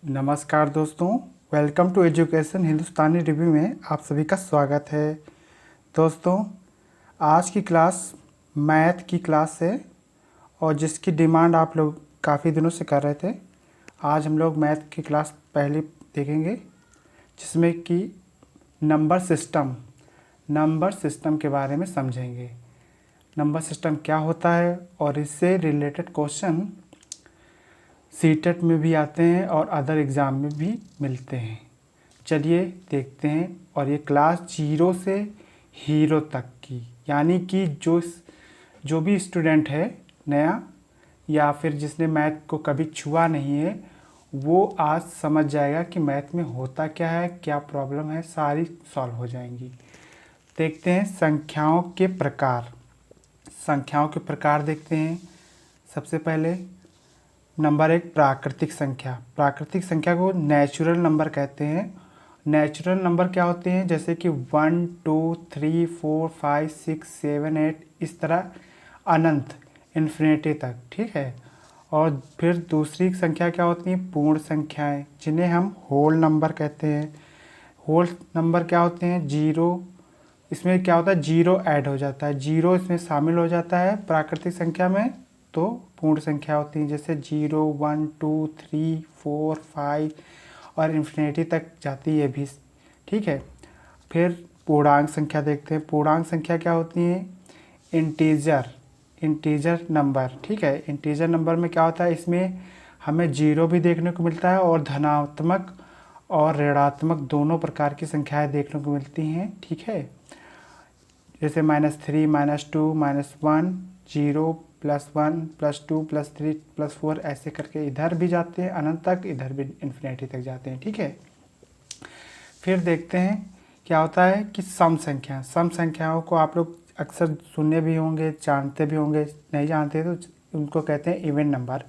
नमस्कार दोस्तों, welcome to education Hindustani review में आप सभी का स्वागत है। दोस्तों, आज की क्लास मैथ की क्लास है और जिसकी डिमांड आप लोग काफ़ी दिनों से कर रहे थे। आज हम लोग मैथ की क्लास पहले देखेंगे जिसमें कि नंबर सिस्टम के बारे में समझेंगे। नंबर सिस्टम क्या होता है और इससे रिलेटेड क्वेश्चन सीटेट में भी आते हैं और अदर एग्ज़ाम में भी मिलते हैं। चलिए देखते हैं। और ये क्लास 0 से हीरो तक की, यानी कि जो भी स्टूडेंट है नया या फिर जिसने मैथ को कभी छुआ नहीं है, वो आज समझ जाएगा कि मैथ में होता क्या है, क्या प्रॉब्लम है, सारी सॉल्व हो जाएंगी। देखते हैं संख्याओं के प्रकार देखते हैं। सबसे पहले नंबर 1, प्राकृतिक संख्या को नेचुरल नंबर कहते हैं। नेचुरल नंबर क्या होते हैं, जैसे कि 1 2 3 4 5 6 7 8 इस तरह अनंत इन्फिनिटी तक, ठीक है। और फिर दूसरी संख्या क्या होती हैं, पूर्ण संख्याएं, जिन्हें हम होल नंबर कहते हैं। होल नंबर क्या होते हैं, जीरो, इसमें क्या होता है, जीरो ऐड हो जाता है, जीरो इसमें शामिल हो जाता है प्राकृतिक संख्या में, तो पूर्ण संख्या होती हैं। जैसे 0 1 2 3 4 5 और इन्फिनिटी तक जाती है भी, ठीक है। फिर पूर्णांक संख्या देखते हैं। पूर्णांक संख्या क्या होती हैं, इंटीजर नंबर, ठीक है। इंटीजर नंबर में क्या होता है, इसमें हमें जीरो भी देखने को मिलता है और धनात्मक और ऋणात्मक दोनों प्रकार की संख्याएं देखने को मिलती हैं, ठीक है। जैसे -3 -2 -1 0 +1 +2 +3 +4 ऐसे करके इधर भी जाते हैं अनंत तक, इधर भी इन्फिनिटी तक जाते हैं, ठीक है। फिर देखते हैं क्या होता है कि सम संख्याओं को आप लोग अक्सर सुने भी होंगे, जानते भी होंगे, नहीं जानते तो उनको कहते हैं इवन नंबर।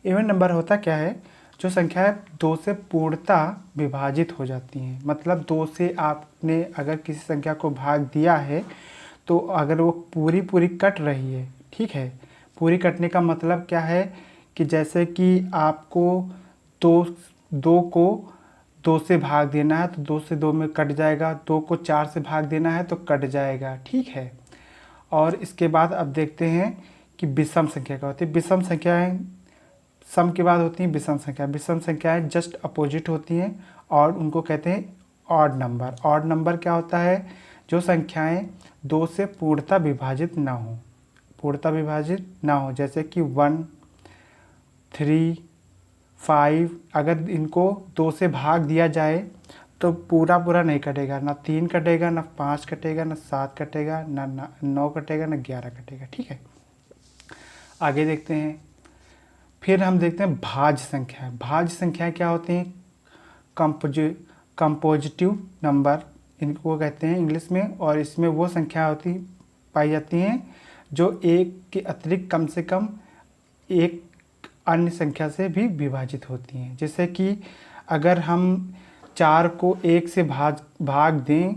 इवन नंबर होता क्या है, जो संख्याएं 2 से पूर्णतः विभाजित हो जाती हैं। मतलब 2 से आपने अगर किसी संख्या को भाग दिया है तो अगर वो पूरी कट रही है, ठीक है। पूरी कटने का मतलब क्या है कि जैसे कि आपको दो को 2 से भाग देना है तो 2 से 2 में कट जाएगा, 2 को 4 से भाग देना है तो कट जाएगा, ठीक है। और इसके बाद अब देखते हैं कि विषम संख्या क्या होती है। विषम संख्याएं सम के बाद होती हैं विषम संख्याएं जस्ट अपोजिट होती हैं और उनको कहते हैं ऑड नंबर। ऑड नंबर क्या होता है, जो संख्याएं 2 से पूर्णतः विभाजित ना हो, जैसे कि 1 3 5, अगर इनको 2 से भाग दिया जाए तो पूरा नहीं कटेगा, ना 3 कटेगा, ना 5 कटेगा, ना 7 कटेगा, ना 9 कटेगा, ना 11 कटेगा, ठीक है। आगे देखते हैं। फिर हम देखते हैं भाज्य संख्या क्या होती हैं, कंपोजिटिव नंबर इनको कहते हैं इंग्लिश में। और इसमें वो संख्या पाई जाती हैं जो एक के अतिरिक्त कम से कम एक अन्य संख्या से भी विभाजित होती हैं। जैसे कि अगर हम 4 को 1 से भाग दें,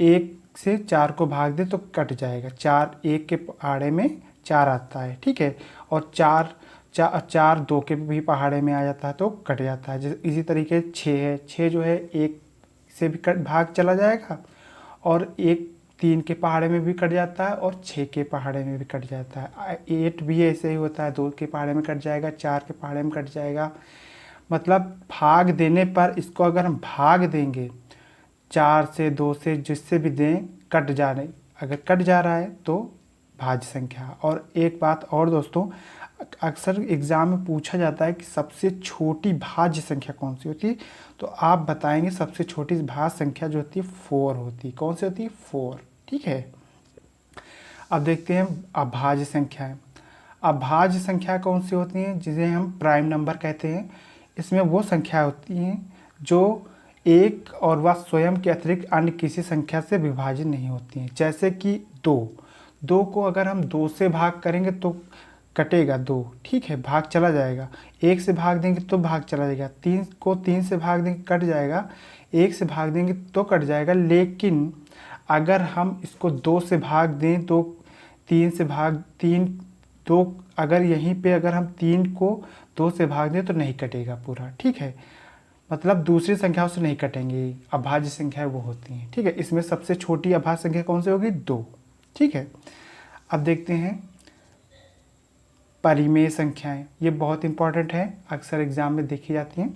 1 से 4 को भाग दें तो कट जाएगा, 4 1 के पहाड़े में 4 आता है, ठीक है। और 4 2 के भी पहाड़े में आ जाता है तो कट जाता है। इसी तरीके 6 है, 6 जो है 1 से भी भाग चला जाएगा और 1 3 के पहाड़े में भी कट जाता है और 6 के पहाड़े में भी कट जाता है। 8 भी ऐसे ही होता है, 2 के पहाड़े में कट जाएगा, 4 के पहाड़े में कट जाएगा। मतलब भाग देने पर इसको अगर हम भाग देंगे 4 से 2 से जिससे भी दें, अगर कट जा रहा है तो भाज्य संख्या। और एक बात और दोस्तों, अक्सर एग्जाम में पूछा जाता है कि सबसे छोटी भाज्य संख्या कौन सी होती है, तो आप बताएंगे सबसे छोटी भाज्य संख्या जो होती है 4 होती है। कौन सी होती है, 4, ठीक है। अब देखते हैं अभाज्य संख्याएं। अभाज्य संख्या कौन सी होती हैं, जिसे हम प्राइम नंबर कहते हैं। इसमें वो संख्या होती हैं जो एक और वह स्वयं के अतिरिक्त अन्य किसी संख्या से विभाजित नहीं होती हैं। जैसे कि 2 को अगर हम 2 से भाग करेंगे तो कटेगा 2, ठीक है, भाग चला जाएगा। 1 से भाग देंगे तो भाग चला जाएगा, 3 को 3 से भाग देंगे कट जाएगा, 1 से भाग देंगे तो कट जाएगा। लेकिन अगर हम इसको 2 से भाग दें तो 2 अगर यहीं पे अगर हम 3 को 2 से भाग दें तो नहीं कटेगा पूरा, ठीक है। मतलब दूसरी संख्याओं से नहीं कटेंगी, अभाज्य संख्याएं वो होती हैं, ठीक है। इसमें सबसे छोटी अभाज्य संख्या कौन सी होगी? 2, ठीक है। अब देखते हैं परिमेय संख्याएं, ये बहुत इंपॉर्टेंट है, अक्सर एग्जाम में देखी जाती हैं।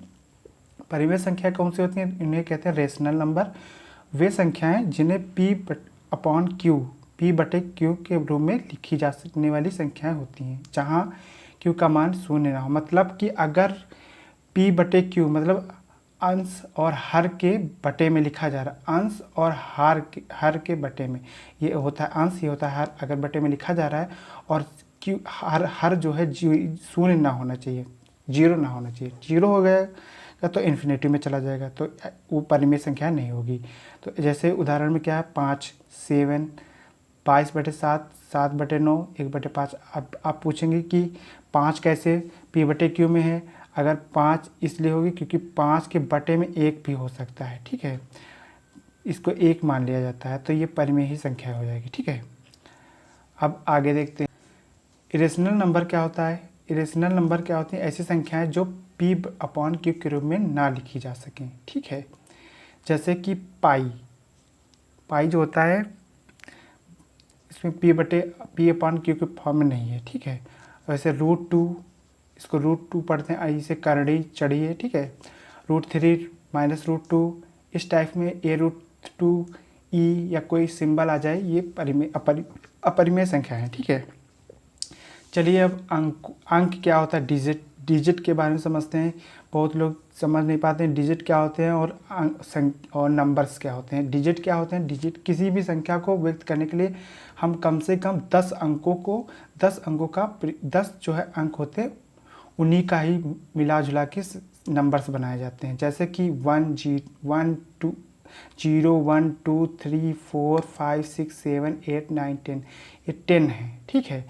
परिमेय संख्या कौन सी होती हैं? इन्हें कहते हैं रेशनल नंबर। वे संख्याएं जिन्हें P/Q के रूप में लिखी जा सकने वाली संख्याएं होती हैं, जहां Q का मान शून्य ना हो। मतलब कि अगर P/Q मतलब अंश और हर के बटे में लिखा जा रहा है, अंश और हर के बटे में, ये होता है अंश, ये होता है हर, अगर बटे में लिखा जा रहा है और Q हर जो है शून्य ना होना चाहिए, जीरो ना होना चाहिए। जीरो हो गया तो इन्फिनिटी में चला जाएगा, तो वो परिमेय संख्या नहीं होगी। तो जैसे उदाहरण में क्या है, 5, 7, 22/7, 7/9, 1/5। अब आप पूछेंगे कि 5 कैसे P/Q में है? अगर 5 इसलिए होगी क्योंकि 5 के बटे में 1 भी हो सकता है, ठीक है, इसको 1 मान लिया जाता है, तो ये परिमेय ही संख्या हो जाएगी, ठीक है। अब आगे देखते हैं इरेशनल नंबर क्या होता है। इरेशनल नंबर क्या होती हैं? ऐसी संख्याएं जो P/Q के रूप में ना लिखी जा सकें, ठीक है। जैसे कि पाई जो होता है इसमें P/Q के फॉर्म में नहीं है, ठीक है। वैसे √2, इसको √2 पढ़ते हैं, ऐसे करड़ी चढ़ी है, ठीक है। √3 -√2, इस टाइप में A√2 E या कोई सिंबल आ जाए, ये अपरिमेय संख्या है, ठीक है। चलिए अब अंक क्या होता है, डिजिट के बारे में समझते हैं। बहुत लोग समझ नहीं पाते हैं डिजिट क्या होते हैं और नंबर्स क्या होते हैं। डिजिट क्या होते हैं? डिजिट किसी भी संख्या को व्यक्त करने के लिए हम कम से कम 10 अंकों का 10 जो है अंक होते हैं, उन्हीं का ही मिला जुला के नंबर्स बनाए जाते हैं। जैसे कि 1 0 1 2 3 4 5 6 7 8 9 10, ये 10 है, ठीक है।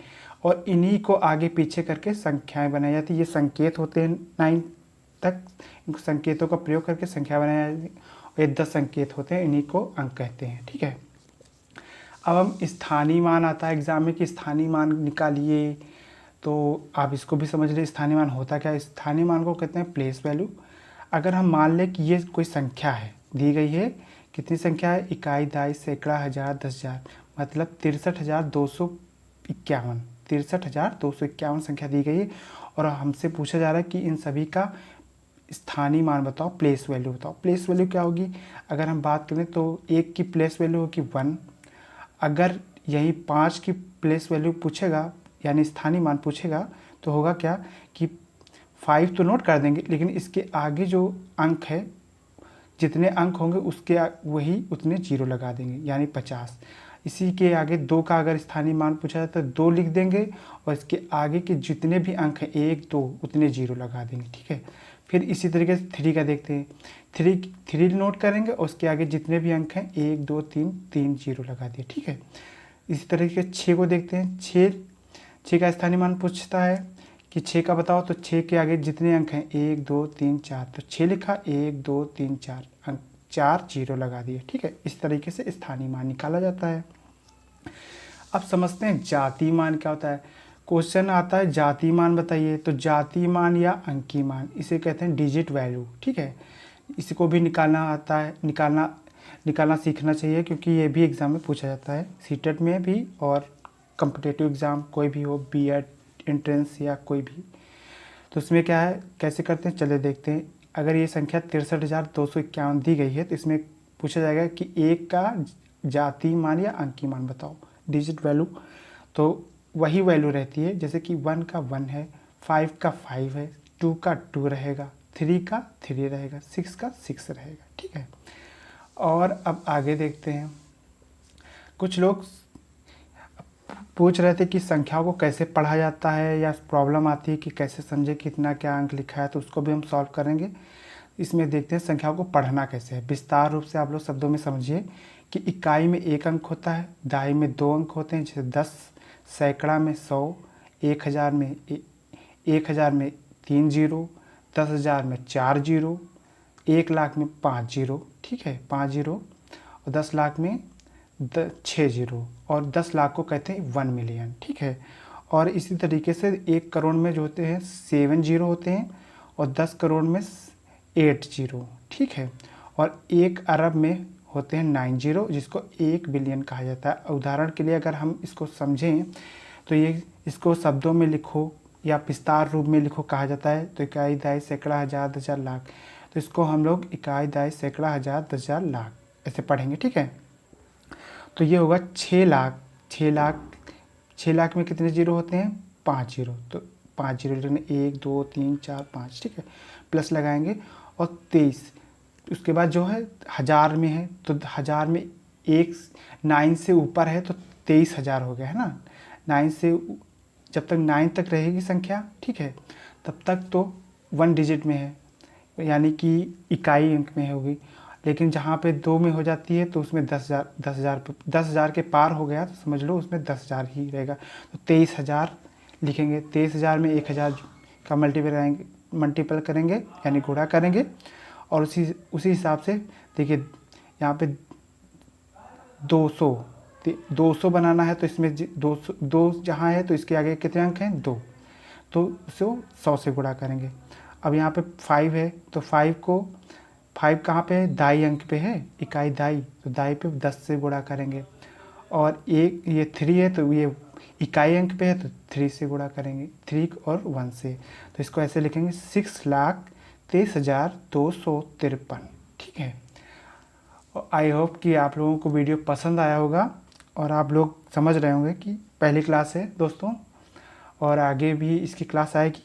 और इन्हीं को आगे पीछे करके संख्याएं बनाई जाती है। ये संकेत होते हैं 9 तक, इन संकेतों का प्रयोग करके संख्या बनाई जाती है। और ये 10 संकेत होते हैं, इन्हीं को अंक कहते हैं, ठीक है। अब हम स्थानीय मान आता है एग्जाम में कि स्थानीय मान निकालिए, तो आप इसको भी समझ लीजिए स्थानीय मान होता क्या है। स्थानीय मान को कहते हैं प्लेस वैल्यू। अगर हम मान लें कि ये कोई संख्या है, दी गई है, कितनी संख्या है? इकाई, दहाई, सैकड़ा, हज़ार, 10,000, मतलब 63,251 संख्या दी गई है। और हमसे पूछा जा रहा है कि इन सभी का स्थानीय मान बताओ, प्लेस वैल्यू बताओ। प्लेस वैल्यू क्या होगी? अगर हम बात करें तो 1 की प्लेस वैल्यू होगी 1। अगर यही 5 की प्लेस वैल्यू पूछेगा, यानी स्थानीय मान पूछेगा, तो होगा क्या कि 5 तो नोट कर देंगे, लेकिन इसके आगे जो अंक है, जितने अंक होंगे उसके वही उतने जीरो लगा देंगे, यानी 50। इसी के आगे 2 का अगर स्थानीय मान पूछा जाता है तो 2 लिख देंगे, और इसके आगे के जितने भी अंक हैं 1 2 उतने जीरो लगा देंगे, ठीक है। फिर इसी तरीके से 3 का देखते हैं। 3 नोट करेंगे और उसके आगे जितने भी अंक हैं 1 2 3 जीरो लगा दिए, ठीक है। इसी तरीके से 6 को देखते हैं। 6 का स्थानीय मान पूछता है कि 6 का बताओ, तो 6 के आगे जितने अंक हैं 1 2 3 4, तो 6 लिखा, 1 2 3 4 अंक, 4 जीरो लगा दिए, ठीक है। इस तरीके से स्थानीय मान निकाला जाता है। अब समझते हैं जातीय मान क्या होता है। क्वेश्चन आता है जातीय मान बताइए, तो जातीय मान या अंकीय मान, इसे कहते हैं डिजिट वैल्यू, ठीक है। इसको भी निकालना आता है, निकालना सीखना चाहिए, क्योंकि ये भी एग्ज़ाम में पूछा जाता है, सीटेट में भी और कॉम्पिटिटिव एग्ज़ाम कोई भी हो, बीएड एंट्रेंस या कोई भी। तो उसमें क्या है, कैसे करते हैं, चलिए देखते हैं। अगर ये संख्या 63,251 दी गई है, तो इसमें पूछा जाएगा कि 1 का जातीय मान या अंकीय मान बताओ, डिजिट वैल्यू। तो वही वैल्यू रहती है, जैसे कि 1 का 1 है, 5 का 5 है, 2 का 2 रहेगा, 3 का 3 रहेगा, 6 का 6 रहेगा, ठीक है। और अब आगे देखते हैं। कुछ लोग पूछ रहे थे कि संख्याओं को कैसे पढ़ा जाता है, या प्रॉब्लम आती है कि कैसे समझे कितना क्या अंक लिखा है, तो उसको भी हम सॉल्व करेंगे। इसमें देखते हैं संख्याओं को पढ़ना कैसे है। विस्तार रूप से आप लोग शब्दों में समझिए कि इकाई में 1 अंक होता है, दहाई में 2 अंक होते हैं, जैसे 10, सैकड़ा में 100, 1000 में 3 जीरो, 10,000 में 4 जीरो, 1 लाख में 5 जीरो, ठीक है, 5 जीरो, और 10 लाख में 6 जीरो, और 10 लाख को कहते हैं 1 मिलियन, ठीक है। और इसी तरीके से 1 करोड़ में जो होते हैं 7 जीरो होते हैं, और 10 करोड़ में 80, ठीक है। और 1 अरब में होते हैं 90, जिसको 1 बिलियन कहा जाता है। उदाहरण के लिए अगर हम इसको समझें तो ये इसको शब्दों में लिखो या विस्तार रूप में लिखो कहा जाता है। तो इकाई, दहाई, सैकड़ा, हज़ार, 10,000, लाख, तो इसको हम लोग इकाई, दहाई, सैकड़ा, हज़ार, 10,000, लाख ऐसे पढ़ेंगे, ठीक है। तो ये होगा 6 लाख। 6 लाख में कितने जीरो होते हैं? 5 जीरो। तो 5 जीरो लिखने 1 2 3 4 5, ठीक है। प्लस लगाएंगे और 23। उसके बाद जो है हज़ार में है, तो हज़ार में 1 9 से ऊपर है तो 23,000 हो गया है ना। 9 से जब तक 9 तक रहेगी संख्या, ठीक है, तब तक तो 1 डिजिट में है, यानी कि इकाई अंक में होगी। लेकिन जहाँ पे 2 में हो जाती है तो उसमें 10,000 के पार हो गया तो समझ लो उसमें 10,000 ही रहेगा। तो 23,000 लिखेंगे। 23,000 में 1,000 का मल्टीपल करेंगे यानी गुणा करेंगे। और उसी हिसाब से देखिए यहाँ पे 200 बनाना है तो इसमें 2 जहाँ है तो इसके आगे कितने अंक हैं? 2, तो उसे 100 से गुणा करेंगे। अब यहाँ पे 5 है तो 5 कहाँ पे है? दाई अंक पे है, इकाई दाई, तो दाई पे 10 से गुणा करेंगे। और ये 3 है तो ये इकाई अंक पे है तो 3 से गुणा करेंगे, 3 और 1 से। तो इसको ऐसे लिखेंगे 6,23,253, ठीक है। आई होप कि आप लोगों को वीडियो पसंद आया होगा और आप लोग समझ रहे होंगे कि पहली क्लास है दोस्तों, और आगे भी इसकी क्लास आएगी।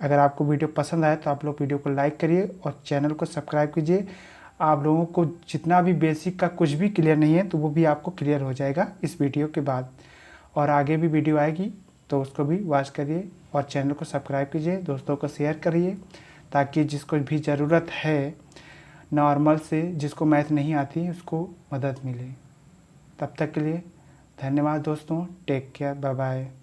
अगर आपको वीडियो पसंद आए तो आप लोग वीडियो को लाइक करिए और चैनल को सब्सक्राइब कीजिए। आप लोगों को जितना भी बेसिक का कुछ भी क्लियर नहीं है तो वो भी आपको क्लियर हो जाएगा इस वीडियो के बाद। और आगे भी वीडियो आएगी तो उसको भी वॉच करिए और चैनल को सब्सक्राइब कीजिए, दोस्तों को शेयर करिए, ताकि जिसको भी ज़रूरत है नॉर्मल से, जिसको मैथ नहीं आती उसको मदद मिले। तब तक के लिए धन्यवाद दोस्तों, टेक केयर, बाय बाय।